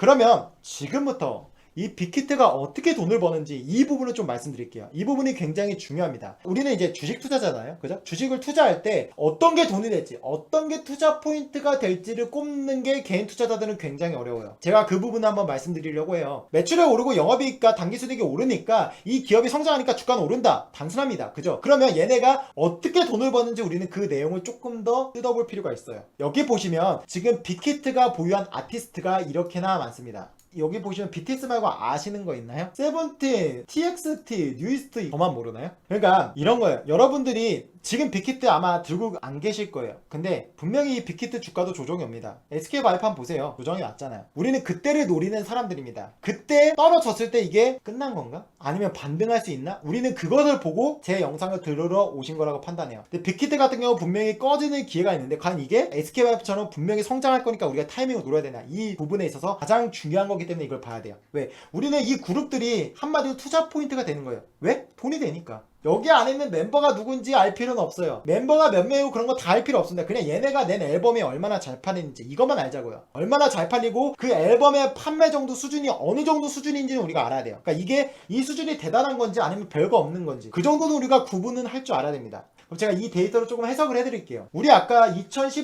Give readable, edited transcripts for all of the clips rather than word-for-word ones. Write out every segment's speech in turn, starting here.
그러면 지금부터 이 빅히트가 어떻게 돈을 버는지 이 부분을 좀 말씀드릴게요. 이 부분이 굉장히 중요합니다. 우리는 이제 주식 투자잖아요. 그죠? 주식을 투자할 때 어떤 게 돈이 될지, 어떤 게 투자 포인트가 될지를 꼽는 게 개인 투자자들은 굉장히 어려워요. 제가 그 부분을 한번 말씀드리려고 해요. 매출이 오르고 영업이익과 당기순이익이 오르니까 이 기업이 성장하니까 주가는 오른다. 단순합니다. 그죠? 그러면 얘네가 어떻게 돈을 버는지 우리는 그 내용을 조금 더 뜯어볼 필요가 있어요. 여기 보시면 지금 빅히트가 보유한 아티스트가 이렇게나 많습니다. 여기 보시면 BTS 말고 아시는 거 있나요? 세븐틴, TXT, 뉴이스트 저만 모르나요? 그러니까 이런 거예요. 여러분들이 지금 빅히트 아마 들고 안 계실 거예요. 근데 분명히 이 빅히트 주가도 조정이 옵니다. SK바이오팜 보세요. 조정이 왔잖아요. 우리는 그때를 노리는 사람들입니다. 그때 떨어졌을 때 이게 끝난 건가? 아니면 반등할 수 있나? 우리는 그것을 보고 제 영상을 들으러 오신 거라고 판단해요. 근데 빅히트 같은 경우 분명히 꺼지는 기회가 있는데 과연 이게 SK바이오팜처럼 분명히 성장할 거니까 우리가 타이밍을 노려야 되나? 이 부분에 있어서 가장 중요한 거기 때문에 이걸 봐야 돼요. 왜? 우리는 이 그룹들이 한마디로 투자 포인트가 되는 거예요. 왜? 돈이 되니까. 여기 안에 있는 멤버가 누군지 알 필요는 없어요. 멤버가 몇 명이고 그런 거 다 알 필요 없습니다. 그냥 얘네가 낸 앨범이 얼마나 잘 팔리는지 이것만 알자고요. 얼마나 잘 팔리고 그 앨범의 판매 정도 수준이 어느 정도 수준인지는 우리가 알아야 돼요. 그러니까 이게 이 수준이 대단한 건지 아니면 별거 없는 건지 그 정도는 우리가 구분은 할 줄 알아야 됩니다. 그럼 제가 이 데이터를 조금 해석을 해드릴게요. 우리 아까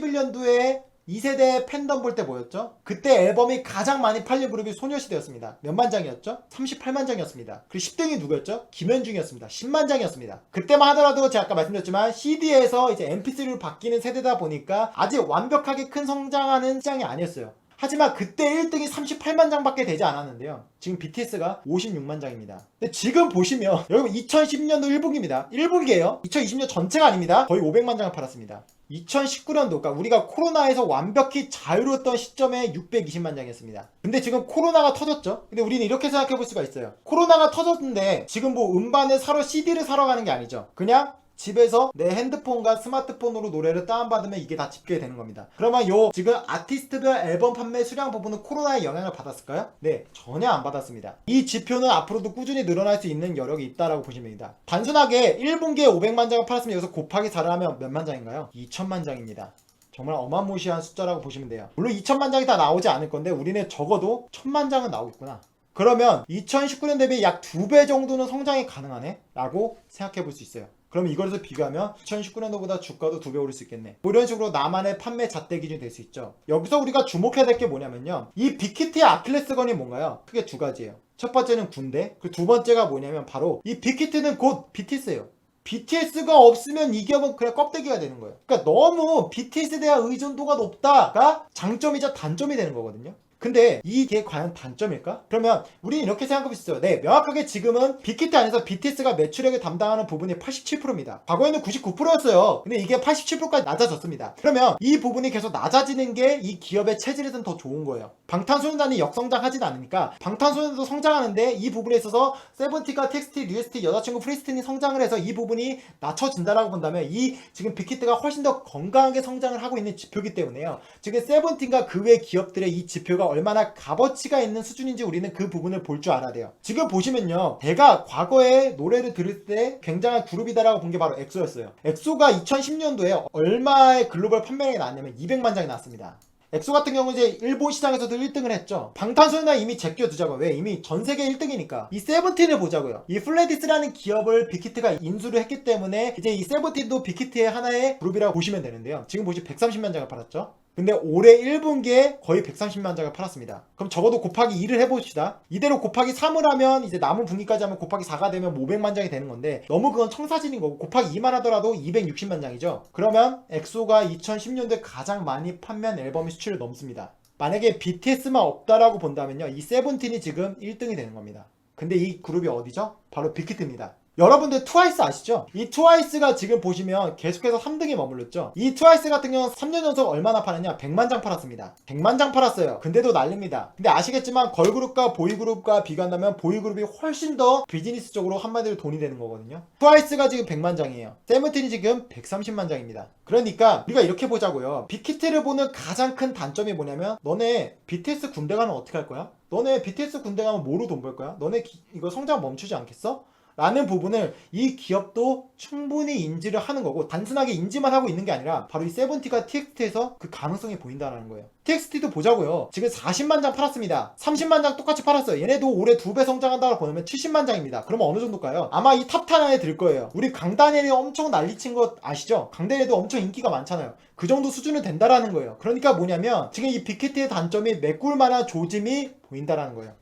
2011년도에 2세대 팬덤 볼 때 뭐였죠? 그때 앨범이 가장 많이 팔린 그룹이 소녀시대였습니다. 몇만 장이었죠? 38만 장이었습니다. 그리고 10등이 누구였죠? 김현중이었습니다. 10만 장이었습니다. 그때만 하더라도 제가 아까 말씀드렸지만 CD에서 이제 MP3로 바뀌는 세대다 보니까 아직 완벽하게 큰 성장하는 시장이 아니었어요. 하지만 그때 1등이 38만 장밖에 되지 않았는데요. 지금 BTS가 56만 장입니다. 근데 지금 보시면 여러분 2010년도 1분기입니다. 1분기예요. 2020년 전체가 아닙니다. 거의 500만 장을 팔았습니다. 2019년도, 그러니까 우리가 코로나에서 완벽히 자유로웠던 시점에 620만 장이었습니다. 근데 지금 코로나가 터졌죠? 근데 우리는 이렇게 생각해 볼 수가 있어요. 코로나가 터졌는데 지금 뭐 음반을 사러 CD를 사러 가는 게 아니죠. 그냥 집에서 내 핸드폰과 스마트폰으로 노래를 다운받으면 이게 다 집계가 되는 겁니다. 그러면 요 지금 아티스트별 앨범 판매 수량 부분은 코로나의 영향을 받았을까요? 네, 전혀 안 받았습니다. 이 지표는 앞으로도 꾸준히 늘어날 수 있는 여력이 있다라고 보시면 됩니다. 단순하게 1분기에 500만 장을 팔았으면 여기서 곱하기 4를 하면 몇만 장인가요? 2천만 장입니다. 정말 어마무시한 숫자라고 보시면 돼요. 물론 2천만 장이 다 나오지 않을 건데 우리는 적어도 1000만 장은 나오겠구나. 그러면 2019년 대비 약 2배 정도는 성장이 가능하네? 라고 생각해 볼 수 있어요. 그럼 이걸로 비교하면 2019년도보다 주가도 2배 오를 수 있겠네. 뭐 이런 식으로 나만의 판매 잣대 기준이 될 수 있죠. 여기서 우리가 주목해야 될 게 뭐냐면요. 이 빅히트의 아킬레스건이 뭔가요? 크게 두 가지예요. 첫 번째는 군대, 그 두 번째가 뭐냐면 바로 이 빅히트는 곧 BTS예요. BTS가 없으면 이 기업은 그냥 껍데기가 되는 거예요. 그러니까 너무 BTS에 대한 의존도가 높다가 장점이자 단점이 되는 거거든요. 근데 이게 과연 단점일까? 그러면 우리는 이렇게 생각할 수 있어요. 네, 명확하게 지금은 빅히트 안에서 BTS가 매출액을 담당하는 부분이 87%입니다. 과거에는 99%였어요. 근데 이게 87%까지 낮아졌습니다. 그러면 이 부분이 계속 낮아지는 게 이 기업의 체질에선 더 좋은 거예요. 방탄소년단이 역성장하진 않으니까 방탄소년단도 성장하는데 이 부분에 있어서 세븐틴과 TXT, 뉴에스티, 여자친구 프리스틴이 성장을 해서 이 부분이 낮춰진다라고 본다면 이 지금 빅히트가 훨씬 더 건강하게 성장을 하고 있는 지표이기 때문에요. 지금 세븐틴과 그 외 기업들의 이 지표가 얼마나 값어치가 있는 수준인지 우리는 그 부분을 볼 줄 알아야 돼요. 지금 보시면요. 제가 과거에 노래를 들을 때 굉장한 그룹이다라고 본 게 바로 엑소였어요. 엑소가 2010년도에 얼마의 글로벌 판매량이 나왔냐면 200만 장이 나왔습니다. 엑소 같은 경우는 이제 일본 시장에서도 1등을 했죠. 방탄소년단 이미 제껴두자고요. 왜? 이미 전 세계 1등이니까. 이 세븐틴을 보자고요. 이 플레디스라는 기업을 빅히트가 인수를 했기 때문에 이제 이 세븐틴도 빅히트의 하나의 그룹이라고 보시면 되는데요. 지금 보시면 130만 장을 팔았죠. 근데 올해 1분기에 거의 130만 장을 팔았습니다. 그럼 적어도 곱하기 2를 해봅시다. 이대로 곱하기 3을 하면 이제 남은 분기까지 하면 곱하기 4가 되면 500만 장이 되는 건데 너무 그건 청사진인 거고 곱하기 2만 하더라도 260만 장이죠. 그러면 엑소가 2010년도에 가장 많이 판매한 앨범의 수치를 넘습니다. 만약에 BTS만 없다라고 본다면요. 이 세븐틴이 지금 1등이 되는 겁니다. 근데 이 그룹이 어디죠? 바로 빅히트입니다. 여러분들 트와이스 아시죠? 이 트와이스가 지금 보시면 계속해서 3등에 머물렀죠. 이 트와이스 같은 경우는 3년 연속 얼마나 팔았냐? 100만 장 팔았습니다. 100만 장 팔았어요. 근데도 난립니다. 근데 아시겠지만 걸그룹과 보이그룹과 비교한다면 보이그룹이 훨씬 더 비즈니스적으로 한마디로 돈이 되는 거거든요. 트와이스가 지금 100만 장이에요. 세븐틴이 지금 130만 장입니다. 그러니까 우리가 이렇게 보자고요. 빅히트를 보는 가장 큰 단점이 뭐냐면 너네 BTS 군대 가면 어떻게 할 거야? 너네 BTS 군대 가면 뭐로 돈 벌 거야? 너네 이거 성장 멈추지 않겠어? 라는 부분을 이 기업도 충분히 인지를 하는 거고, 단순하게 인지만 하고 있는 게 아니라 바로 이 세븐티가 TXT에서 그 가능성이 보인다는 거예요. TXT도 보자고요. 지금 40만 장 팔았습니다. 30만 장 똑같이 팔았어요. 얘네도 올해 2배 성장한다고 보면 70만 장입니다. 그러면 어느 정도일까요? 아마 이 탑 10 안에 들 거예요. 우리 강다니엘이 엄청 난리친 거 아시죠? 강다니엘도 엄청 인기가 많잖아요. 그 정도 수준은 된다라는 거예요. 그러니까 뭐냐면 지금 이 빅히트의 단점이 메꿀 만한 조짐이 보인다라는 거예요.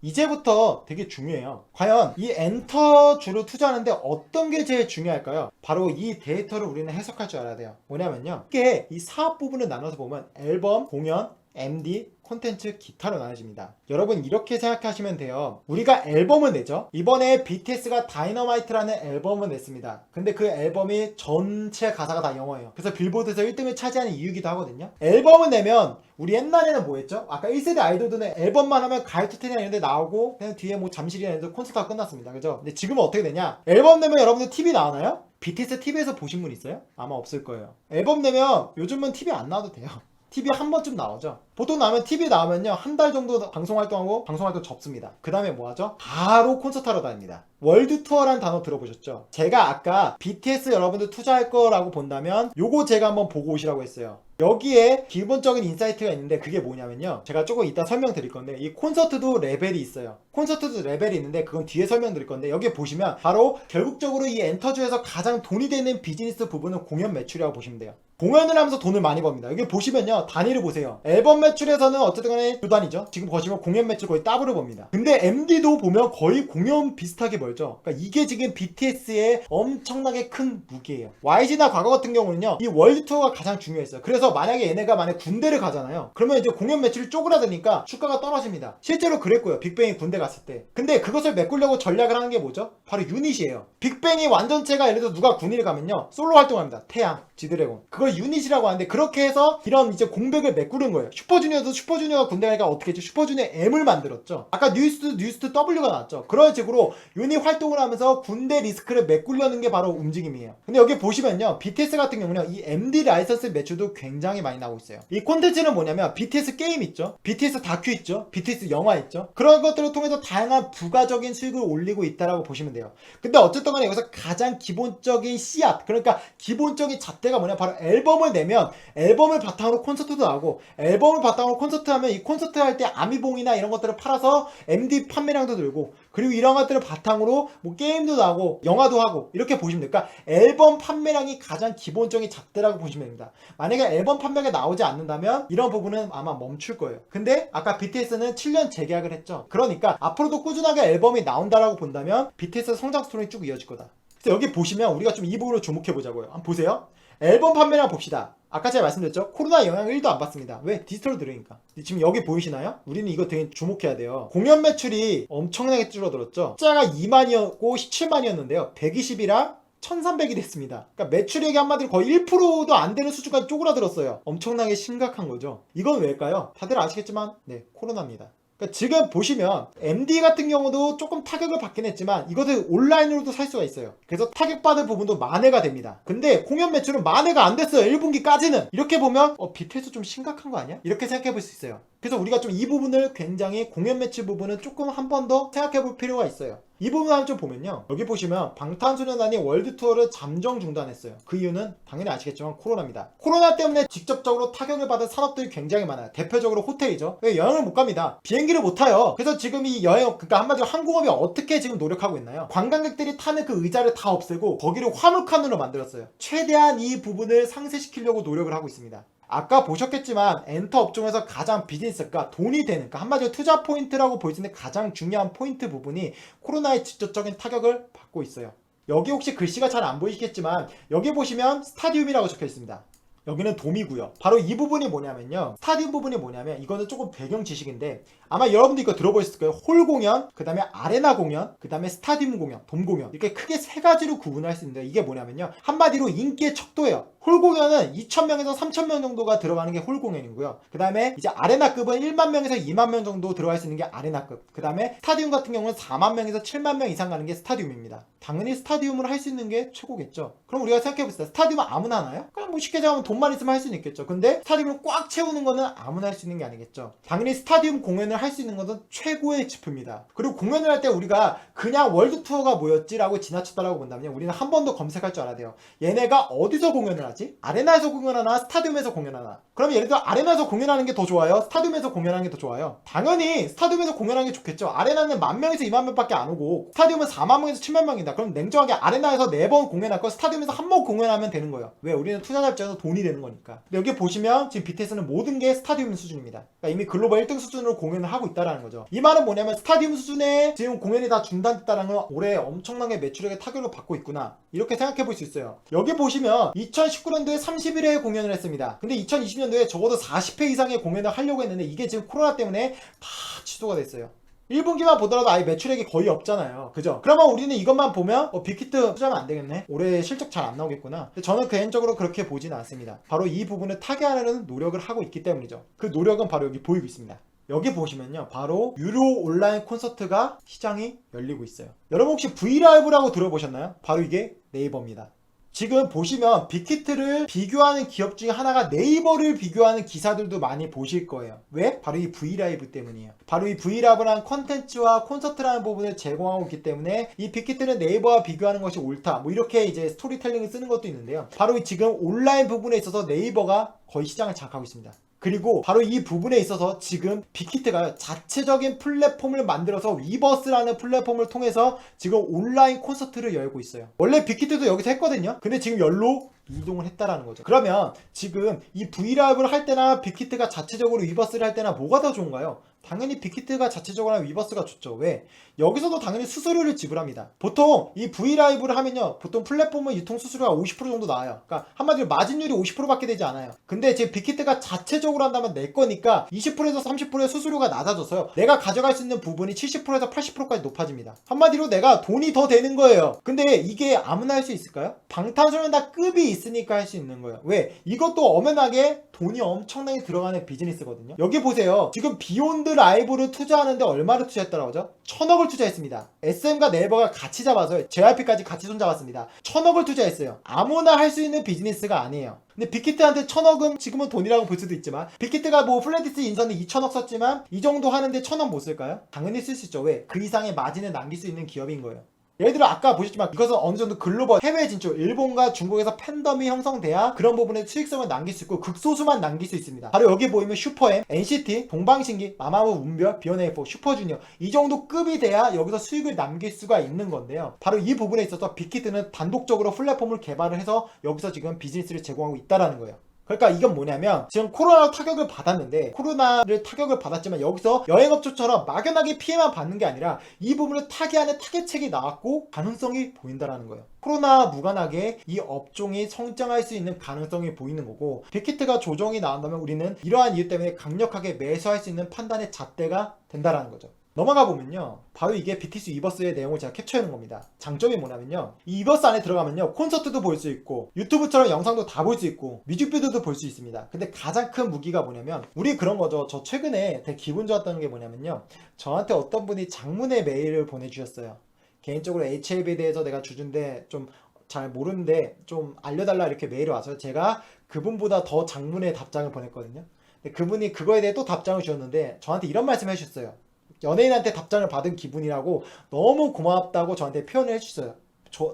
이제부터 되게 중요해요. 과연 이 엔터주로 투자하는데 어떤 게 제일 중요할까요? 바로 이 데이터를 우리는 해석할 줄 알아야 돼요. 뭐냐면요, 이게 이 사업 부분을 나눠서 보면 앨범, 공연, MD, 콘텐츠, 기타로 나눠집니다. 여러분 이렇게 생각하시면 돼요. 우리가 앨범을 내죠. 이번에 BTS가 다이너마이트라는 앨범을 냈습니다. 근데 그 앨범이 전체 가사가 다 영어예요. 그래서 빌보드에서 1등을 차지하는 이유이기도 하거든요. 앨범을 내면 우리 옛날에는 뭐 했죠? 아까 1세대 아이돌들은 앨범만 하면 가요투텐이나 이런 데 나오고 그냥 뒤에 뭐 잠실이나 이런 데 콘서트가 끝났습니다. 그죠? 근데 지금은 어떻게 되냐? 앨범 내면 여러분들 TV 나오나요? BTS TV에서 보신 분 있어요? 아마 없을 거예요. 앨범 내면 요즘은 TV 안 나와도 돼요. TV 한 번쯤 나오죠. 보통 나오면 TV 나오면요, 한 달 정도 방송 활동하고 방송 활동 접습니다. 그 다음에 뭐 하죠? 바로 콘서트 하러 다닙니다. 월드 투어라는 단어 들어보셨죠? 제가 아까 BTS 여러분들 투자할 거라고 본다면 요거 제가 한번 보고 오시라고 했어요. 여기에 기본적인 인사이트가 있는데 그게 뭐냐면요, 제가 조금 이따 설명드릴 건데 이 콘서트도 레벨이 있어요. 콘서트도 레벨이 있는데 그건 뒤에 설명드릴 건데, 여기 보시면 바로 결국적으로 이 엔터주에서 가장 돈이 되는 비즈니스 부분은 공연 매출이라고 보시면 돼요. 공연을 하면서 돈을 많이 법니다. 여기 보시면요, 단위를 보세요. 앨범 매출에서는 어쨌든 간에 두 단위죠. 지금 보시면 공연 매출 거의 더블을 봅니다. 근데 MD도 보면 거의 공연 비슷하게 벌죠. 그러니까 이게 지금 BTS의 엄청나게 큰 무기예요. YG나 과거 같은 경우는요, 이 월드 투어가 가장 중요했어요. 그래서 만약에 얘네가 군대를 가잖아요. 그러면 이제 공연 매출이 쪼그라드니까 주가가 떨어집니다. 실제로 그랬고요. 빅뱅이 군대 갔을 때. 근데 그것을 메꾸려고 전략을 하는 게 뭐죠? 바로 유닛이에요. 빅뱅이 완전체가, 예를 들어 누가 군인을 가면요, 솔로 활동합니다. 태양, 지드래곤. 그걸 유닛이라고 하는데, 그렇게 해서 이런 이제 공백을 메꾸는 거예요. 슈퍼주니어도 슈퍼주니어가 군대 가니까 어떻게 했죠? 슈퍼주니어 M을 만들었죠. 아까 뉴스트 W가 나왔죠. 그런 식으로 유닛 활동을 하면서 군대 리스크를 메꾸려는 게 바로 움직임이에요. 근데 여기 보시면요, BTS 같은 경우는 이 MD 라이선스 매출도 굉장히 많이 나오고 있어요. 이 콘텐츠는 뭐냐면 BTS 게임 있죠, BTS 다큐 있죠, BTS 영화 있죠. 그런 것들을 통해서 다양한 부가적인 수익을 올리고 있다라고 보시면 돼요. 근데 어쨌든 간에 여기서 가장 기본적인 씨앗, 그러니까 기본적인 잣대가 뭐냐, 바로 앨범을 내면 앨범을 바탕으로 콘서트도 나오고, 앨범을 바탕으로 콘서트 하면 이 콘서트 할 때 아미봉이나 이런 것들을 팔아서 MD 판매량도 들고, 그리고 이런 것들을 바탕으로 뭐 게임도 나오고 영화도 하고, 이렇게 보시면 돼요. 그러니까 앨범 판매량이 가장 기본적인 잣대라고 보시면 됩니다. 만약에 앨범 판매가 나오지 않는다면 이런 부분은 아마 멈출 거예요. 근데 아까 BTS는 7년 재계약을 했죠. 그러니까 앞으로도 꾸준하게 앨범이 나온다라고 본다면 BTS 성장 스토리 쭉 이어질 거다. 그래서 여기 보시면 우리가 좀 이 부분을 주목해 보자고요. 한번 보세요. 앨범 판매량 봅시다. 아까 제가 말씀드렸죠? 코로나 영향을 1도 안 받습니다. 왜? 디지털로 들으니까. 지금 여기 보이시나요? 우리는 이거 되게 주목해야 돼요. 공연 매출이 엄청나게 줄어들었죠? 숫자가 2만이었고 17만이었는데요. 120이랑 1300이 됐습니다. 그러니까 매출액이 한마디로 거의 1%도 안 되는 수준까지 쪼그라들었어요. 엄청나게 심각한 거죠. 이건 왜일까요? 다들 아시겠지만, 네, 코로나입니다. 그러니까 지금 보시면 MD 같은 경우도 조금 타격을 받긴 했지만 이것을 온라인으로도 살 수가 있어요. 그래서 타격받을 부분도 만회가 됩니다. 근데 공연 매출은 만회가 안 됐어요. 1분기까지는. 이렇게 보면 BTS 좀 심각한 거 아니야? 이렇게 생각해 볼 수 있어요. 그래서 우리가 좀 이 부분을 굉장히, 공연 매출 부분은 조금 한 번 더 생각해 볼 필요가 있어요. 이 부분을 좀 보면요, 여기 보시면 방탄소년단이 월드 투어를 잠정 중단했어요. 그 이유는 당연히 아시겠지만 코로나입니다. 코로나 때문에 직접적으로 타격을 받은 산업들이 굉장히 많아요. 대표적으로 호텔이죠. 여행을 못 갑니다. 비행기를 못 타요. 그래서 지금 이 여행, 그러니까 한마디로 항공업이 어떻게 지금 노력하고 있나요? 관광객들이 타는 그 의자를 다 없애고 거기를 화물칸으로 만들었어요. 최대한 이 부분을 상쇄시키려고 노력을 하고 있습니다. 아까 보셨겠지만 엔터 업종에서 가장 비즈니스가 돈이 되는, 그러니까 한마디로 투자 포인트라고 볼 수 있는 가장 중요한 포인트 부분이 코로나의 직접적인 타격을 받고 있어요. 여기 혹시 글씨가 잘 안 보이시겠지만 여기 보시면 스타디움이라고 적혀 있습니다. 여기는 돔이고요. 바로 이 부분이 뭐냐면요, 스타디움 부분이 뭐냐면, 이거는 조금 배경 지식인데 아마 여러분도 이거 들어보셨을 거예요. 홀 공연, 그 다음에 아레나 공연, 그 다음에 스타디움 공연, 돔 공연, 이렇게 크게 세 가지로 구분할 수 있는데, 이게 뭐냐면요, 한마디로 인기의 척도예요. 홀 공연은 2,000명에서 3,000명 정도가 들어가는 게 홀 공연이고요. 그 다음에 이제 아레나급은 1만 명에서 2만 명 정도 들어갈 수 있는 게 아레나급. 그 다음에 스타디움 같은 경우는 4만 명에서 7만 명 이상 가는 게 스타디움입니다. 당연히 스타디움을 할 수 있는 게 최고겠죠. 그럼 우리가 생각해봅시다. 스타디움은 아무나 하나요? 그냥 뭐 쉽게 잡으면 돈만 있으면 할 수는 있겠죠. 근데 스타디움을 꽉 채우는 거는 아무나 할 수 있는 게 아니겠죠. 당연히 스타디움 공연을 할 수 있는 것은 최고의 지표입니다. 그리고 공연을 할 때 우리가 그냥 월드 투어가 뭐였지라고 지나쳤다라고 본다면 우리는 한 번 더 검색할 줄 알아야 돼요. 얘네가 어디서 공연을 하지? 아레나에서 공연하나 스타디움에서 공연하나? 그러면 예를 들어 아레나에서 공연하는 게 더 좋아요? 스타디움에서 공연하는 게 더 좋아요? 당연히 스타디움에서 공연하는 게 좋겠죠. 아레나는 10,000명에서 2만 명밖에 안 오고 스타디움은 4만 명에서 7만 명이다. 그럼 냉정하게 아레나에서 4번 공연할 거 스타디움에서 한 번 공연하면 되는 거예요. 왜? 우리는 투자자 입장에서 돈이 되는 거니까. 근데 여기 보시면 지금 BTS는 모든 게 스타디움 수준입니다. 그러니까 이미 글로벌 1등 수준으로 공연을 하고 있다는 거죠. 이 말은 뭐냐면 스타디움 수준에 지금 공연이 다 중단됐다는 건 올해 엄청나게 매출액에 타격을 받고 있구나. 이렇게 생각해 볼 수 있어요. 여기 보시면 2019년도에 31회 공연을 했습니다. 근데 2020년도에 적어도 40회 이상의 공연을 하려고 했는데 이게 지금 코로나 때문에 다 취소가 됐어요. 1분기만 보더라도 아예 매출액이 거의 없잖아요. 그죠? 그러면 우리는 이것만 보면 빅히트 투자하면 안 되겠네? 올해 실적 잘 안 나오겠구나. 근데 저는 개인적으로 그렇게 보지는 않습니다. 바로 이 부분을 타개하려는 노력을 하고 있기 때문이죠. 그 노력은 바로 여기 보이고 있습니다. 여기 보시면요, 바로 유료 온라인 콘서트가 시장이 열리고 있어요. 여러분 혹시 브이라이브라고 들어보셨나요? 바로 이게 네이버입니다. 지금 보시면 빅히트를 비교하는 기업 중에 하나가 네이버를 비교하는 기사들도 많이 보실 거예요. 왜? 바로 이 브이라이브 때문이에요. 바로 이 브이라이브라는 컨텐츠와 콘서트라는 부분을 제공하고 있기 때문에 이 빅히트는 네이버와 비교하는 것이 옳다. 뭐 이렇게 이제 스토리텔링을 쓰는 것도 있는데요. 바로 지금 온라인 부분에 있어서 네이버가 거의 시장을 장악하고 있습니다. 그리고 바로 이 부분에 있어서 지금 빅히트가 자체적인 플랫폼을 만들어서 위버스라는 플랫폼을 통해서 지금 온라인 콘서트를 열고 있어요. 원래 빅히트도 여기서 했거든요. 근데 지금 열로 이동을 했다라는 거죠. 그러면 지금 이 브이라이브를 할 때나 빅히트가 자체적으로 위버스를 할 때나 뭐가 더 좋은가요? 당연히 빅히트가 자체적으로 하면 위버스가 좋죠. 왜? 여기서도 당연히 수수료를 지불합니다. 보통 이 브이라이브를 하면요, 보통 플랫폼은 유통 수수료가 50% 정도 나와요. 그러니까 한마디로 마진율이 50%밖에 되지 않아요. 근데 지금 빅히트가 자체적으로 한다면 내 거니까 20%에서 30%의 수수료가 낮아져서요, 내가 가져갈 수 있는 부분이 70%에서 80%까지 높아집니다. 한마디로 내가 돈이 더 되는 거예요. 근데 이게 아무나 할 수 있을까요? 방탄소년단 급이 있으니까 할 수 있는 거예요. 왜? 이것도 엄연하게 돈이 엄청나게 들어가는 비즈니스거든요. 여기 보세요. 지금 비욘드 라이브를 투자하는데 얼마를 투자했더라고 하죠? 1,000억을 투자했습니다. SM과 네이버가 같이 잡아서 JYP까지 같이 손잡았습니다. 1,000억을 투자했어요. 아무나 할 수 있는 비즈니스가 아니에요. 근데 빅히트한테 1,000억은 지금은 돈이라고 볼 수도 있지만, 빅히트가 뭐 플레디스 인선에 2,000억 썼지만 이 정도 하는데 1,000억 못 쓸까요? 당연히 쓸 수 있죠. 왜? 그 이상의 마진을 남길 수 있는 기업인 거예요. 예를 들어 아까 보셨지만 이것은 어느 정도 글로벌 해외 진출, 일본과 중국에서 팬덤이 형성돼야 그런 부분에 수익성을 남길 수 있고 극소수만 남길 수 있습니다. 바로 여기 보이면 슈퍼엠, NCT, 동방신기, 마마무, 운별, 비욘에이포, 슈퍼주니어 이 정도 급이 돼야 여기서 수익을 남길 수가 있는 건데요. 바로 이 부분에 있어서 빅히트는 단독적으로 플랫폼을 개발을 해서 여기서 지금 비즈니스를 제공하고 있다는 거예요. 그러니까 이건 뭐냐면 지금 코로나로 타격을 받았는데, 코로나를 타격을 받았지만 여기서 여행업체처럼 막연하게 피해만 받는 게 아니라 이 부분을 타개하는 타개책이 나왔고 가능성이 보인다라는 거예요. 코로나 무관하게 이 업종이 성장할 수 있는 가능성이 보이는 거고, 빅히트가 조정이 나온다면 우리는 이러한 이유 때문에 강력하게 매수할 수 있는 판단의 잣대가 된다라는 거죠. 넘어가 보면요, 바로 이게 BTS 위버스의 내용을 제가 캡처해 놓은 겁니다. 장점이 뭐냐면요, 이 위버스 안에 들어가면요, 콘서트도 볼 수 있고 유튜브처럼 영상도 다 볼 수 있고 뮤직비디오도 볼 수 있습니다. 근데 가장 큰 무기가 뭐냐면, 우리 그런 거죠. 저 최근에 되게 기분 좋았던 게 뭐냐면요, 저한테 어떤 분이 장문의 메일을 보내주셨어요. 개인적으로 HLB에 대해서 내가 주준데 좀 잘 모르는데 좀 알려달라 이렇게 메일이 와서 제가 그분보다 더 장문의 답장을 보냈거든요. 근데 그분이 그거에 대해 또 답장을 주셨는데 저한테 이런 말씀 해주셨어요. 연예인한테 답장을 받은 기분이라고 너무 고맙다고 저한테 표현을 해주셨어요.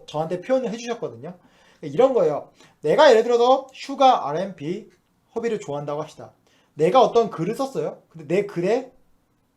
저한테 표현을 해주셨거든요. 이런 거예요. 내가 예를 들어서 슈가 R&B 허비를 좋아한다고 합시다. 내가 어떤 글을 썼어요. 근데 내 글에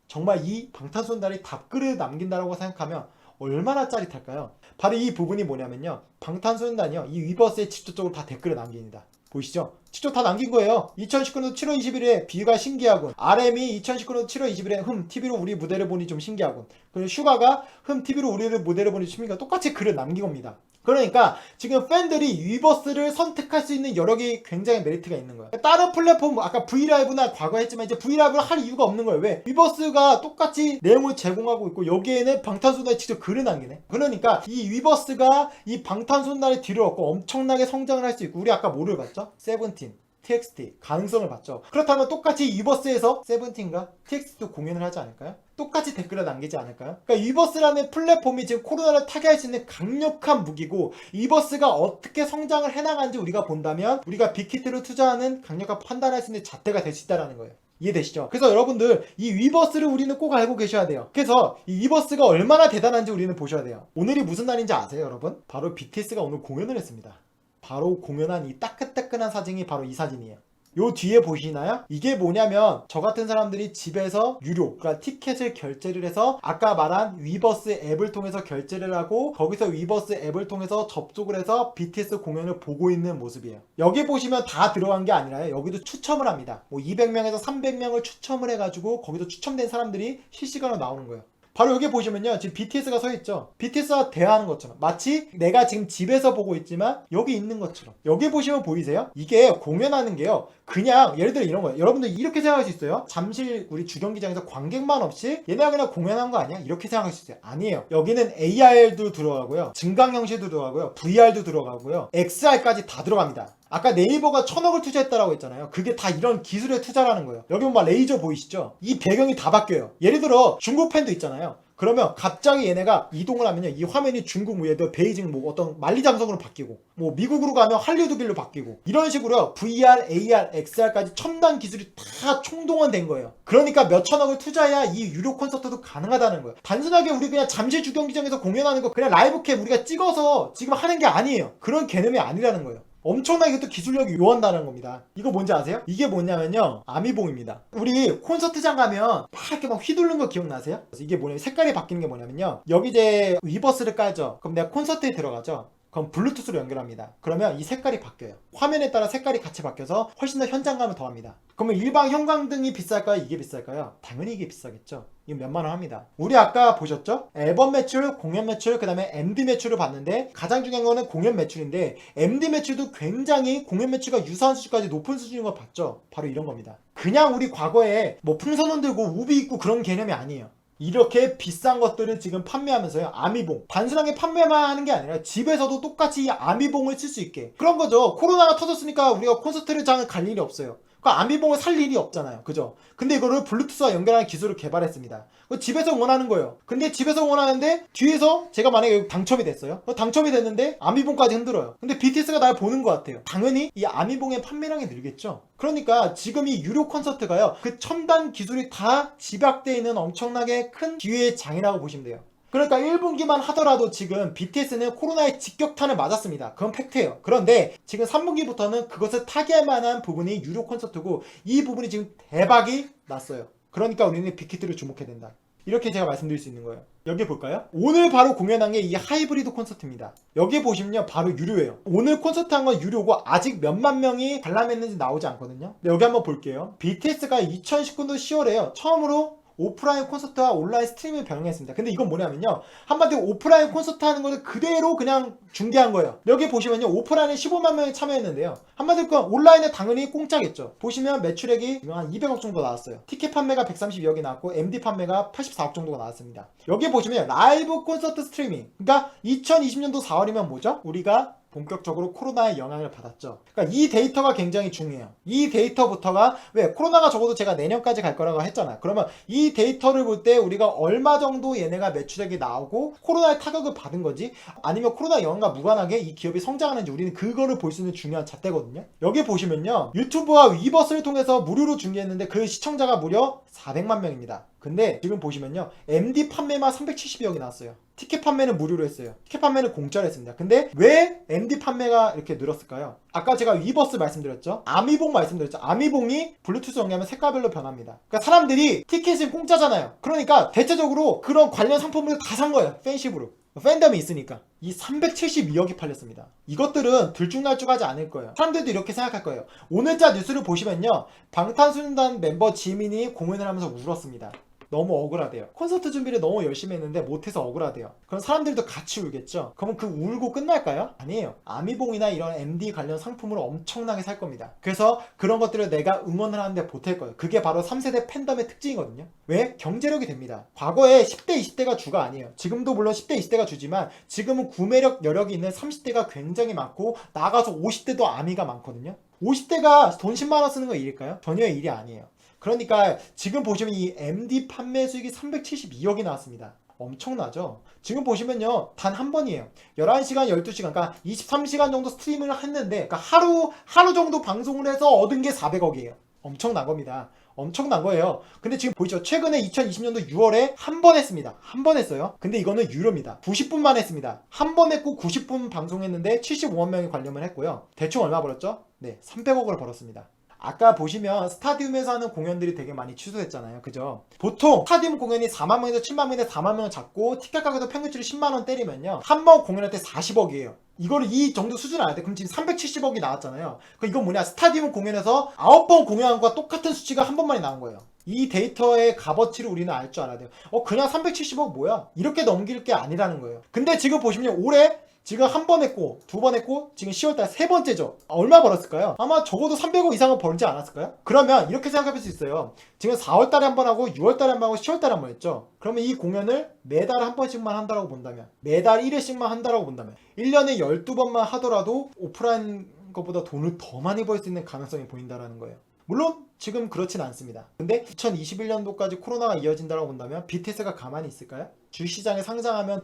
정말 이 방탄소년단이 답글을 남긴다라고 생각하면 얼마나 짜릿할까요? 바로 이 부분이 뭐냐면요, 방탄소년단이요, 이 위버스에 직접적으로 다 댓글을 남깁니다. 보이시죠? 직접 다 남긴 거예요. 2019년도 7월 21일에 비가 신기하군. RM이 2019년도 7월 20일에 TV로 우리 무대를 보니 좀 신기하군. 그리고 슈가가 TV로 우리를 무대를 보니 좀 신기하군. 똑같이 글을 남긴 겁니다. 그러니까 지금 팬들이 위버스를 선택할 수 있는 여력이 굉장히 메리트가 있는 거예요. 다른 플랫폼 아까 브이라이브나 과거 했지만 이제 브이라이브를 할 이유가 없는 거예요. 왜? 위버스가 똑같이 내용을 제공하고 있고 여기에는 방탄소년단이 직접 글을 남기네. 그러니까 이 위버스가 이 방탄소년단의 뒤를 얻고 엄청나게 성장을 할 수 있고 우리 아까 뭐를 봤죠? 세븐틴 TXT 가능성을 봤죠. 그렇다면 똑같이 위버스에서 세븐틴과 TXT도 공연을 하지 않을까요? 똑같이 댓글을 남기지 않을까요? 그러니까 위버스라는 플랫폼이 지금 코로나를 타개할 수 있는 강력한 무기고 위버스가 어떻게 성장을 해나간지 우리가 본다면 우리가 빅히트를 투자하는 강력한 판단할 수 있는 잣대가 될 수 있다는 거예요. 이해되시죠? 그래서 여러분들 이 위버스를 우리는 꼭 알고 계셔야 돼요. 그래서 이 위버스가 얼마나 대단한지 우리는 보셔야 돼요. 오늘이 무슨 날인지 아세요, 여러분? 바로 BTS가 오늘 공연을 했습니다. 바로 공연한 이 따끈따끈한 사진이 바로 이 사진이에요. 요 뒤에 보시나요? 이게 뭐냐면 저 같은 사람들이 집에서 유료 그러니까 티켓을 결제를 해서 아까 말한 위버스 앱을 통해서 결제를 하고 거기서 위버스 앱을 통해서 접속을 해서 BTS 공연을 보고 있는 모습이에요. 여기 보시면 다 들어간 게 아니라요. 여기도 추첨을 합니다. 뭐 200명에서 300명을 추첨을 해가지고 거기서 추첨된 사람들이 실시간으로 나오는 거예요. 바로 여기 보시면요. 지금 BTS가 서 있죠. BTS와 대화하는 것처럼 마치 내가 지금 집에서 보고 있지만 여기 있는 것처럼. 여기 보시면 보이세요? 이게 공연하는 게요. 그냥 예를 들어 이런 거예요. 여러분들 이렇게 생각할 수 있어요. 잠실 우리 주경기장에서 관객만 없이 얘네가 그냥 공연한 거 아니야? 이렇게 생각할 수 있어요. 아니에요. 여기는 AR도 들어가고요. 증강 형식도 들어가고요. VR도 들어가고요. XR까지 다 들어갑니다. 아까 네이버가 1000억을 투자했다라고 했잖아요. 그게 다 이런 기술에 투자라는 거예요. 여기 보면 레이저 보이시죠? 이 배경이 다 바뀌어요. 예를 들어 중국 팬도 있잖아요. 그러면 갑자기 얘네가 이동을 하면요. 이 화면이 중국 뭐 예를 들어 베이징 뭐 어떤 만리장성으로 바뀌고 뭐 미국으로 가면 할리우드길로 바뀌고 이런 식으로요. VR, AR, XR까지 첨단 기술이 다 총동원된 거예요. 그러니까 몇천억을 투자해야 이 유료 콘서트도 가능하다는 거예요. 단순하게 우리 그냥 잠실 주경기장에서 공연하는 거 그냥 라이브캠 우리가 찍어서 지금 하는 게 아니에요. 그런 개념이 아니라는 거예요. 엄청나게 이것도 기술력이 요한다는 겁니다. 이거 뭔지 아세요? 이게 뭐냐면요. 아미봉입니다. 우리 콘서트장 가면 막 이렇게 막 휘두르는 거 기억나세요? 이게 뭐냐면 색깔이 바뀌는 게 뭐냐면요. 여기 이제 위버스를 깔죠. 그럼 내가 콘서트에 들어가죠. 그럼 블루투스로 연결합니다. 그러면 이 색깔이 바뀌어요. 화면에 따라 색깔이 같이 바뀌어서 훨씬 더 현장감을 더합니다. 그러면 일반 형광등이 비쌀까요? 이게 비쌀까요? 당연히 이게 비싸겠죠. 이거 몇만 원 합니다. 우리 아까 보셨죠? 앨범 매출, 공연 매출, 그 다음에 MD 매출을 봤는데 가장 중요한 거는 공연 매출인데 MD 매출도 굉장히 공연 매출과 유사한 수준까지 높은 수준인 걸 봤죠? 바로 이런 겁니다. 그냥 우리 과거에 뭐 풍선은 들고 우비 입고 그런 개념이 아니에요. 이렇게 비싼 것들을 지금 판매하면서요. 아미봉. 단순하게 판매만 하는 게 아니라 집에서도 똑같이 이 아미봉을 쓸 수 있게. 그런 거죠. 코로나가 터졌으니까 우리가 콘서트를 장을 갈 일이 없어요. 그 아미봉을 살 일이 없잖아요. 그죠? 근데 이거를 블루투스와 연결하는 기술을 개발했습니다. 집에서 원하는 거예요. 근데 집에서 원하는데 뒤에서 제가 만약에 당첨이 됐어요. 당첨이 됐는데 아미봉까지 흔들어요. 근데 BTS가 날 보는 것 같아요. 당연히 이 아미봉의 판매량이 늘겠죠. 그러니까 지금 이 유료 콘서트가요. 그 첨단 기술이 다 집약되어 있는 엄청나게 큰 기회의 장이라고 보시면 돼요. 그러니까 1분기만 하더라도 지금 BTS는 코로나의 직격탄을 맞았습니다. 그건 팩트예요. 그런데 지금 3분기부터는 그것을 타개할 만한 부분이 유료 콘서트고 이 부분이 지금 대박이 났어요. 그러니까 우리는 빅히트를 주목해야 된다. 이렇게 제가 말씀드릴 수 있는 거예요. 여기 볼까요? 오늘 바로 공연한 게 이 하이브리드 콘서트입니다. 여기 보시면요. 바로 유료예요. 오늘 콘서트 한 건 유료고 아직 몇만 명이 관람했는지 나오지 않거든요. 여기 한번 볼게요. BTS가 2019년 10월에요. 처음으로 오프라인 콘서트와 온라인 스트리밍을 병행했습니다. 근데 이건 뭐냐면요. 한마디로 오프라인 콘서트 하는 것을 그대로 그냥 중계한 거예요. 여기 보시면요. 오프라인에 15만 명이 참여했는데요. 한마디로 온라인에 당연히 공짜겠죠. 보시면 매출액이 한 200억 정도 나왔어요. 티켓 판매가 132억이 나왔고 MD 판매가 84억 정도가 나왔습니다. 여기 보시면 라이브 콘서트 스트리밍. 그러니까 2020년도 4월이면 뭐죠? 우리가 본격적으로 코로나의 영향을 받았죠. 그러니까 이 데이터가 굉장히 중요해요. 이 데이터부터가 왜 코로나가 적어도 제가 내년까지 갈 거라고 했잖아요. 그러면 이 데이터를 볼 때 우리가 얼마 정도 얘네가 매출액이 나오고 코로나의 타격을 받은 건지 아니면 코로나 영향과 무관하게 이 기업이 성장하는지 우리는 그거를 볼 수 있는 중요한 잣대거든요. 여기 보시면요. 유튜브와 위버스를 통해서 무료로 중계했는데 그 시청자가 무려 400만 명입니다. 근데 지금 보시면요. MD 판매만 370억이 나왔어요. 티켓 판매는 무료로 했어요. 티켓 판매는 공짜로 했습니다. 근데 왜 MD 판매가 이렇게 늘었을까요? 아까 제가 위버스 말씀드렸죠? 아미봉 말씀드렸죠? 아미봉이 블루투스 연결하면 색깔별로 변합니다. 그러니까 사람들이 티켓이 공짜잖아요. 그러니까 대체적으로 그런 관련 상품을 다 산 거예요. 팬십으로. 팬덤이 있으니까. 이 372억이 팔렸습니다. 이것들은 들쭉날쭉하지 않을 거예요. 사람들도 이렇게 생각할 거예요. 오늘자 뉴스를 보시면요. 방탄소년단 멤버 지민이 공연을 하면서 울었습니다. 너무 억울하대요. 콘서트 준비를 너무 열심히 했는데 못해서 억울하대요. 그럼 사람들도 같이 울겠죠. 그러면 그 울고 끝날까요? 아니에요. 아미봉이나 이런 MD 관련 상품을 엄청나게 살 겁니다. 그래서 그런 것들을 내가 응원을 하는데 보탤 거예요. 그게 바로 3세대 팬덤의 특징이거든요. 왜? 경제력이 됩니다. 과거에 10대, 20대가 주가 아니에요. 지금도 물론 10대, 20대가 주지만 지금은 구매력, 여력이 있는 30대가 굉장히 많고 나가서 50대도 아미가 많거든요. 50대가 돈 10만 원 쓰는 거 일일까요? 전혀 일이 아니에요. 그러니까 지금 보시면 이 MD 판매 수익이 372억이 나왔습니다. 엄청나죠? 지금 보시면요, 단 한 번이에요. 11시간, 12시간, 그러니까 23시간 정도 스트리밍을 했는데, 그러니까 하루 정도 방송을 해서 얻은 게 400억이에요. 엄청난 겁니다. 엄청난 거예요. 근데 지금 보이죠? 최근에 2020년도 6월에 한 번 했습니다. 한 번 했어요. 근데 이거는 유료입니다. 90분만 했습니다. 한 번 했고 90분 방송했는데 75만 명이 관람을 했고요. 대충 얼마 벌었죠? 네, 300억을 벌었습니다. 아까 보시면 스타디움에서 하는 공연들이 되게 많이 취소했잖아요. 그죠? 보통 스타디움 공연이 4만 명에서 7만 명인데 4만 명을 잡고 티켓 가격도 평균치를 10만 원 때리면요, 한 번 공연할 때 40억이에요. 이거를 이 정도 수준 안 돼. 그럼 지금 370억이 나왔잖아요. 그럼 이건 뭐냐? 스타디움 공연에서 9번 공연한 것과 똑같은 수치가 한 번만에 나온 거예요. 이 데이터의 값어치를 우리는 알 줄 알아야 돼요. 그냥 370억 뭐야? 이렇게 넘길 게 아니라는 거예요. 근데 지금 보시면 올해 지금 한 번 했고, 두 번 했고, 지금 10월달 세 번째죠. 얼마 벌었을까요? 아마 적어도 300억 이상은 벌지 않았을까요? 그러면 이렇게 생각해 볼 수 있어요. 지금 4월달에 한 번 하고, 6월달에 한 번 하고, 10월달에 한 번 했죠. 그러면 이 공연을 매달 한 번씩만 한다고 본다면, 매달 1회씩만 한다고 본다면, 1년에 12번만 하더라도 오프라인 것보다 돈을 더 많이 벌 수 있는 가능성이 보인다는 거예요. 물론 지금 그렇진 않습니다. 근데 2021년도까지 코로나가 이어진다고 본다면 BTS가 가만히 있을까요? 주시장에 상장하면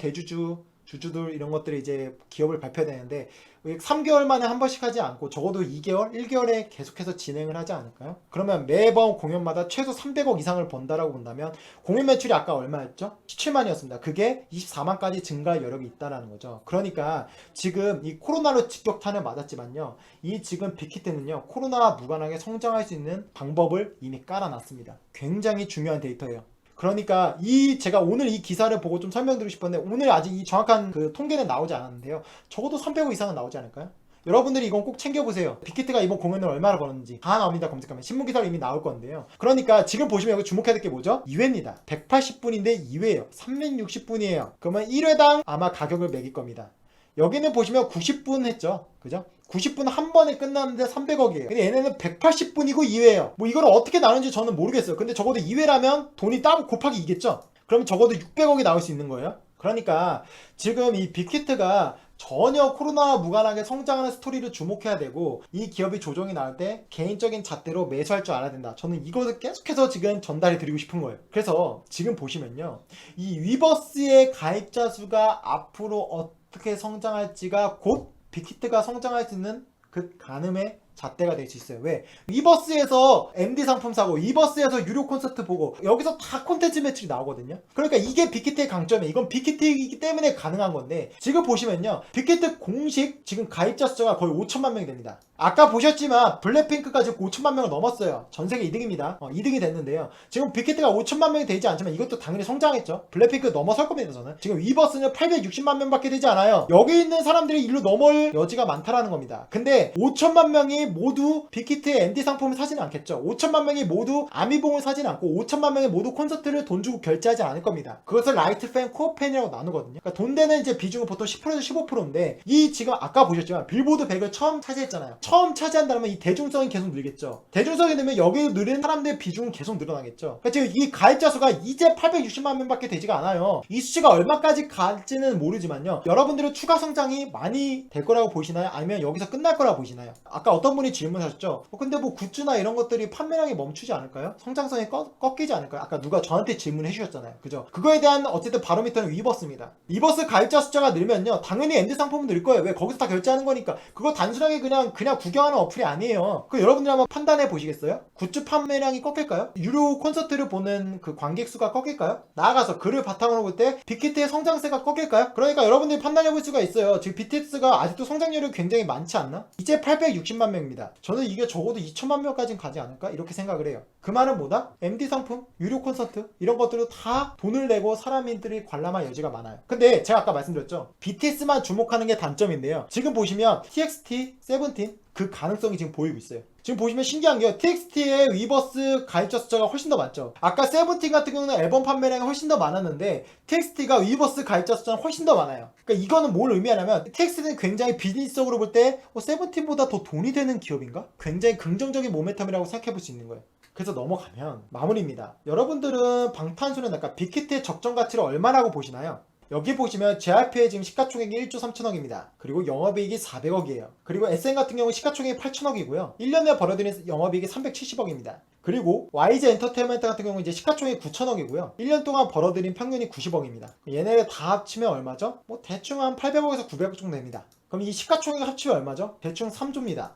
주주들 이런 것들이 이제 기업을 발표해야 되는데 3개월 만에 한 번씩 하지 않고 적어도 2개월, 1개월에 계속해서 진행을 하지 않을까요? 그러면 매번 공연마다 최소 300억 이상을 번다라고 본다면 공연 매출이 아까 얼마였죠? 17만이었습니다. 그게 24만까지 증가할 여력이 있다라는 거죠. 그러니까 지금 이 코로나로 직격탄을 맞았지만요, 이 지금 빅히트는요, 코로나와 무관하게 성장할 수 있는 방법을 이미 깔아놨습니다. 굉장히 중요한 데이터예요. 그러니까 제가 오늘 이 기사를 보고 좀 설명드리고 싶었는데 오늘 아직 이 정확한 그 통계는 나오지 않았는데요. 적어도 300억 이상은 나오지 않을까요? 여러분들이 이건 꼭 챙겨보세요. 빅히트가 이번 공연을 얼마나 벌었는지 다 나옵니다. 검색하면 신문기사로 이미 나올 건데요. 그러니까 지금 보시면 여기 주목해야 될 게 뭐죠? 2회입니다. 180분인데 2회예요. 360분이에요. 그러면 1회당 아마 가격을 매길 겁니다. 여기는 보시면 90분 했죠. 그죠? 90분 한 번에 끝났는데 300억이에요. 근데 얘네는 180분이고 2회예요. 뭐 이걸 어떻게 나누는지 저는 모르겠어요. 근데 적어도 2회라면 돈이 따로 곱하기 2겠죠? 그럼 적어도 600억이 나올 수 있는 거예요. 그러니까 지금 이 빅히트가 전혀 코로나와 무관하게 성장하는 스토리를 주목해야 되고, 이 기업이 조정이 나올 때 개인적인 잣대로 매수할 줄 알아야 된다. 저는 이것을 계속해서 지금 전달해 드리고 싶은 거예요. 그래서 지금 보시면요, 이 위버스의 가입자 수가 앞으로 어떻게 성장할지가 곧 빅히트가 성장할 수 있는 그 가늠의 잣대가 될 수 있어요. 왜? 위버스에서 MD 상품 사고, 위버스에서 유료 콘서트 보고, 여기서 다 콘텐츠 매출이 나오거든요. 그러니까 이게 빅히트의 강점이에요. 이건 빅히트이기 때문에 가능한 건데, 지금 보시면요, 빅히트 공식 지금 가입자 숫자가 거의 5천만 명이 됩니다. 아까 보셨지만 블랙핑크가 지금 5천만 명을 넘었어요. 전세계 2등입니다. 2등이 됐는데요. 지금 빅히트가 5천만 명이 되지 않지만 이것도 당연히 성장했죠. 블랙핑크 넘어설 겁니다. 저는 지금 위버스는 860만 명밖에 되지 않아요. 여기 있는 사람들이 일로 넘을 여지가 많다라는 겁니다. 근데 5천만 명이 모두 빅히트의 MD 상품을 사지는 않겠죠. 5천만 명이 모두 아미봉을 사지는 않고 5천만 명이 모두 콘서트를 돈 주고 결제하지 않을 겁니다. 그것을 라이트 팬, 코어 팬이라고 나누거든요. 그러니까 돈 되는 이제 비중은 보통 10%에서 15%인데, 이 지금 아까 보셨지만 빌보드 100을 처음 차지했잖아요. 처음 차지한다면 이 대중성이 계속 늘겠죠. 대중성이 늘면 여기 늘은 사람들의 비중은 계속 늘어나겠죠. 그러니까 지금 이 가입자 수가 이제 860만 명밖에 되지가 않아요. 이 수치가 얼마까지 갈지는 모르지만요, 여러분들은 추가 성장이 많이 될 거라고 보시나요? 아니면 여기서 끝날 거라고 보시나요? 아까 어떤 분이 질문하셨죠. 근데 뭐 굿즈나 이런 것들이 판매량이 멈추지 않을까요? 성장성이 꺾이지 않을까요? 아까 누가 저한테 질문해 주셨잖아요. 그죠? 그거에 대한 어쨌든 바로미터는 위버스입니다. 위버스 가입자 숫자가 늘면요, 당연히 엔드 상품은 늘 거예요. 왜? 거기서 다 결제하는 거니까. 그거 단순하게 그냥 구경하는 어플이 아니에요. 그 여러분들 한번 판단해 보시겠어요? 굿즈 판매량이 꺾일까요? 유료 콘서트를 보는 그 관객 수가 꺾일까요? 나아가서 그를 바탕으로 볼 때 빅히트의 성장세가 꺾일까요? 그러니까 여러분들이 판단해 볼 수가 있어요. 지금 BTS가 아직도 성장률이 굉장히 많지 않나? 이제 860만 명입니다. 저는 이게 적어도 2천만 명까지는 가지 않을까? 이렇게 생각을 해요. 그 말은 뭐다? MD 상품, 유료 콘서트 이런 것들도 다 돈을 내고 사람들이 관람할 여지가 많아요. 근데 제가 아까 말씀드렸죠. BTS만 주목하는 게 단점인데요. 지금 보시면 TXT, 세븐틴 그 가능성이 지금 보이고 있어요. 지금 보시면 신기한 게 TXT의 위버스 가입자 숫자가 훨씬 더 많죠. 아까 세븐틴 같은 경우는 앨범 판매량이 훨씬 더 많았는데 TXT가 위버스 가입자 숫자는 훨씬 더 많아요. 그러니까 이거는 뭘 의미하냐면 TXT는 굉장히 비즈니스적으로 볼 때 세븐틴보다 더 돈이 되는 기업인가? 굉장히 긍정적인 모멘텀이라고 생각해 볼 수 있는 거예요. 그래서 넘어가면 마무리입니다. 여러분들은 방탄소년단, 그러니까 빅히트의 적정 가치를 얼마라고 보시나요? 여기 보시면 JYP의 지금 시가총액이 1조 3천억입니다. 그리고 영업이익이 400억이에요. 그리고 SM 같은 경우 시가총액이 8천억이고요. 1년 내에 벌어들인 영업이익이 370억입니다. 그리고 YG 엔터테인먼트 같은 경우 이제 시가총액이 9천억이고요. 1년 동안 벌어들인 평균이 90억입니다. 얘네를 다 합치면 얼마죠? 뭐 대충 한 800억에서 900억 정도 됩니다. 그럼 이 시가총액 합치면 얼마죠? 대충 3조입니다.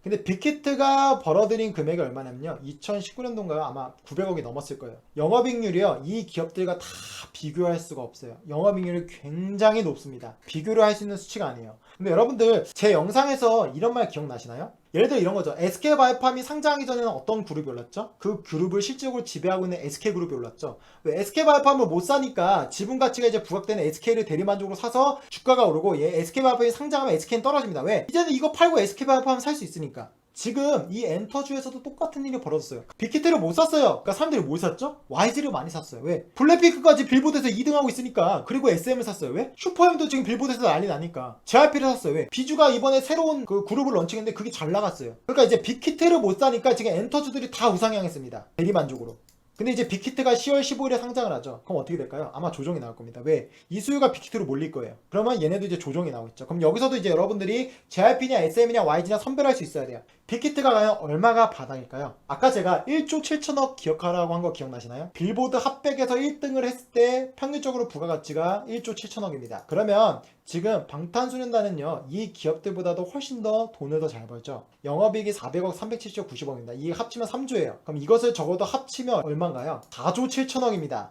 근데 빅히트가 벌어들인 금액이 얼마냐면요, 2019년도인가요? 아마 900억이 넘었을 거예요. 영업이익률이요, 이 기업들과 다 비교할 수가 없어요. 영업이익률이 굉장히 높습니다. 비교를 할 수 있는 수치가 아니에요. 근데 여러분들 제 영상에서 이런 말 기억나시나요? 예를 들어 이런 거죠. SK바이오팜이 상장하기 전에는 어떤 그룹이 올랐죠? 그 그룹을 실질적으로 지배하고 있는 SK그룹이 올랐죠. 왜 SK바이오팜을 못 사니까 지분 가치가 이제 부각되는 SK를 대리만족으로 사서 주가가 오르고, 얘 SK바이오팜이 상장하면 SK는 떨어집니다. 왜? 이제는 이거 팔고 SK바이오팜 살 수 있으니까. 지금 이 엔터주에서도 똑같은 일이 벌어졌어요. 빅히트를 못 샀어요. 그러니까 사람들이 뭘 샀죠? YG를 많이 샀어요. 왜? 블랙핑크까지 빌보드에서 2등하고 있으니까. 그리고 SM을 샀어요. 왜? 슈퍼엠도 지금 빌보드에서 난리 나니까. JYP를 샀어요. 왜? 비주가 이번에 새로운 그 그룹을 런칭했는데 그게 잘 나갔어요. 그러니까 이제 빅히트를 못 사니까 지금 엔터주들이 다 우상향했습니다. 대리만족으로. 근데 이제 빅히트가 10월 15일에 상장을 하죠. 그럼 어떻게 될까요? 아마 조정이 나올 겁니다. 왜? 이수요가 빅히트로 몰릴 거예요. 그러면 얘네도 이제 조정이 나오겠죠. 그럼 여기서도 이제 여러분들이 JYP냐 SM이냐 YG냐 선별할 수 있어야 돼요. 빅히트가 과연 얼마가 바닥일까요? 아까 제가 1조 7천억 기억하라고 한 거 기억나시나요? 빌보드 핫백에서 1등을 했을 때 평균적으로 부가가치가 1조 7천억입니다. 그러면 지금 방탄소년단은요, 이 기업들보다도 훨씬 더 돈을 더 잘 벌죠. 영업이익이 400억, 370억, 90억입니다. 이게 합치면 3조예요. 그럼 이것을 적어도 합치면 얼마인가요? 4조 7천억입니다.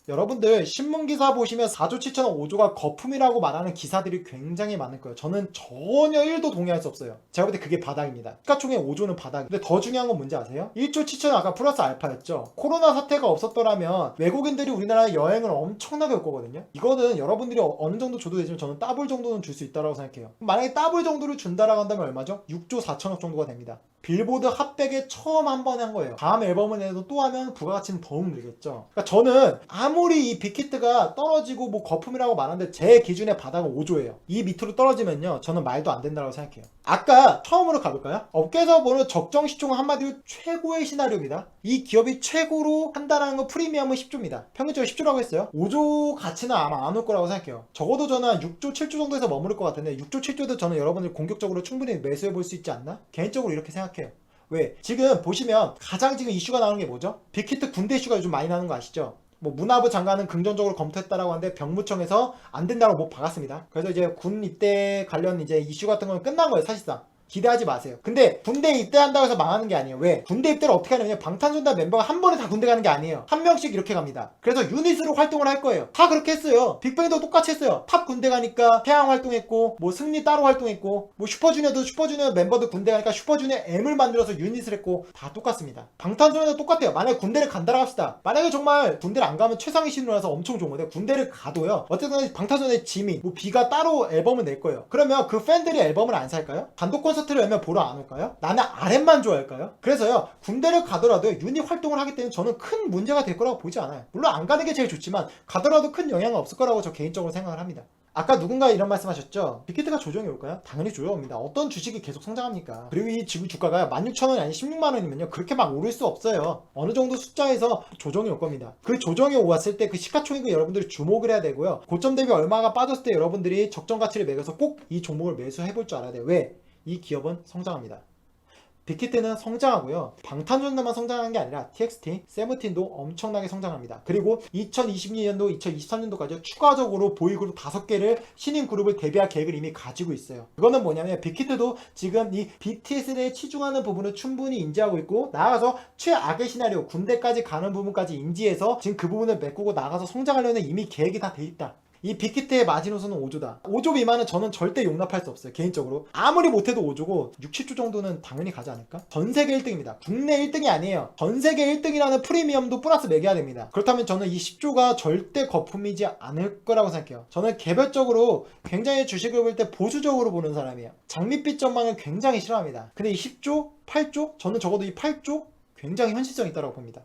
여러분들 신문기사 보시면 4조 7천억 5조가 거품이라고 말하는 기사들이 굉장히 많을 거예요. 저는 전혀 1도 동의할 수 없어요. 제가 볼 때 그게 바닥입니다. 시가총액 5조는 바닥. 근데 더 중요한 건 뭔지 아세요? 1조 7천억 아까 플러스 알파였죠. 코로나 사태가 없었더라면 외국인들이 우리나라에 여행을 엄청나게 올 거거든요. 이거는 여러분들이 어느 정도 줘도 되지만 저는 더블 정도는 줄 수 있다고 생각해요. 만약에 더블 정도를 준다라고 한다면 얼마죠? 6조 4천억 정도가 됩니다. 빌보드 핫백에 처음 한 번에 한 거예요. 다음 앨범을 내도 또 하면 부가가치는 더욱 늘겠죠. 그러니까 저는 아무리 이 빅히트가 떨어지고 뭐 거품이라고 말하는데 제 기준의 바닥은 5조예요. 이 밑으로 떨어지면요, 저는 말도 안 된다고 생각해요. 아까 처음으로 가볼까요? 업계에서 보는 적정 시총은 한마디로 최고의 시나리오입니다. 이 기업이 최고로 한다는 거 프리미엄은 10조입니다. 평균적으로 10조라고 했어요. 5조 가치는 아마 안 올 거라고 생각해요. 적어도 저는 6조, 7조 정도에서 머무를 것 같은데 6조, 7조도 저는 여러분들 공격적으로 충분히 매수해 볼 수 있지 않나? 개인적으로 이렇게 생각해요. 왜? 지금 보시면 가장 지금 이슈가 나오는 게 뭐죠? 빅히트 군대 이슈가 요즘 많이 나오는 거 아시죠? 뭐 문화부 장관은 긍정적으로 검토했다라고 하는데 병무청에서 안 된다고 못 박았습니다. 그래서 이제 군 입대 관련 이제 이슈 같은 건 끝난 거예요, 사실상. 기대하지 마세요. 근데 군대에 입대한다고 해서 망하는 게 아니에요. 왜? 군대 입대를 어떻게 하냐면 방탄소년단 멤버가 한 번에 다 군대 가는 게 아니에요. 한 명씩 이렇게 갑니다. 그래서 유닛으로 활동을 할 거예요. 다 그렇게 했어요. 빅뱅도 똑같이 했어요. 탑 군대 가니까 태양 활동했고, 뭐 승리 따로 활동했고, 뭐 슈퍼주니어도 슈퍼주니어 멤버들 군대 가니까 슈퍼주니어 M을 만들어서 유닛을 했고, 다 똑같습니다. 방탄소년단도 똑같아요. 만약에 군대를 간다라고 합시다. 만약에 정말 군대를 안 가면 최상위 신으로라서 엄청 좋은 건데, 군대를 가도요, 어쨌든 방탄소년단의 지민, 뭐 B가 따로 앨범을 낼 거예요. 그러면 그 팬들이 앨범을 안 살까요? 단독 콘서트를 열면 보러 안 올까요? 나는 RM만 좋아할까요? 그래서요, 군대를 가더라도 유닛 활동을 하기 때문에 저는 큰 문제가 될 거라고 보지 않아요. 물론 안 가는 게 제일 좋지만 가더라도 큰 영향은 없을 거라고 저 개인적으로 생각을 합니다. 아까 누군가 이런 말씀하셨죠? 빅히트가 조정이 올까요? 당연히 조정입니다. 어떤 주식이 계속 성장합니까? 그리고 이 지금 주가가 16,000원이 아닌 16만원이면요, 그렇게 막 오를 수 없어요. 어느 정도 숫자에서 조정이 올 겁니다. 그 조정이 왔을 때 그 시가총액을 여러분들이 주목을 해야 되고요, 고점 대비 얼마가 빠졌을 때 여러분들이 적정 가치를 매겨서 꼭 이 종목을 매수해 볼 줄 알아야 돼요. 왜? 이 기업은 성장합니다. 빅히트는 성장하고요, 방탄소년단만 성장하는 게 아니라 TXT, 세븐틴도 엄청나게 성장합니다. 그리고 2022년도, 2023년도까지 추가적으로 보이그룹 5개를 신인 그룹을 데뷔할 계획을 이미 가지고 있어요. 그거는 뭐냐면 빅히트도 지금 이 BTS에 치중하는 부분을 충분히 인지하고 있고, 나아가서 최악의 시나리오 군대까지 가는 부분까지 인지해서 지금 그 부분을 메꾸고 나가서 성장하려는 이미 계획이 다 돼 있다. 이 빅히트의 마지노선은 5조다. 5조 미만은 저는 절대 용납할 수 없어요. 개인적으로. 아무리 못해도 5조고 6, 7조 정도는 당연히 가지 않을까? 전 세계 1등입니다. 국내 1등이 아니에요. 전 세계 1등이라는 프리미엄도 플러스 매겨야 됩니다. 그렇다면 저는 이 10조가 절대 거품이지 않을 거라고 생각해요. 저는 개별적으로 굉장히 주식을 볼 때 보수적으로 보는 사람이에요. 장밋빛 전망을 굉장히 싫어합니다. 근데 이 10조? 8조? 저는 적어도 이 8조? 굉장히 현실성 있다고 봅니다.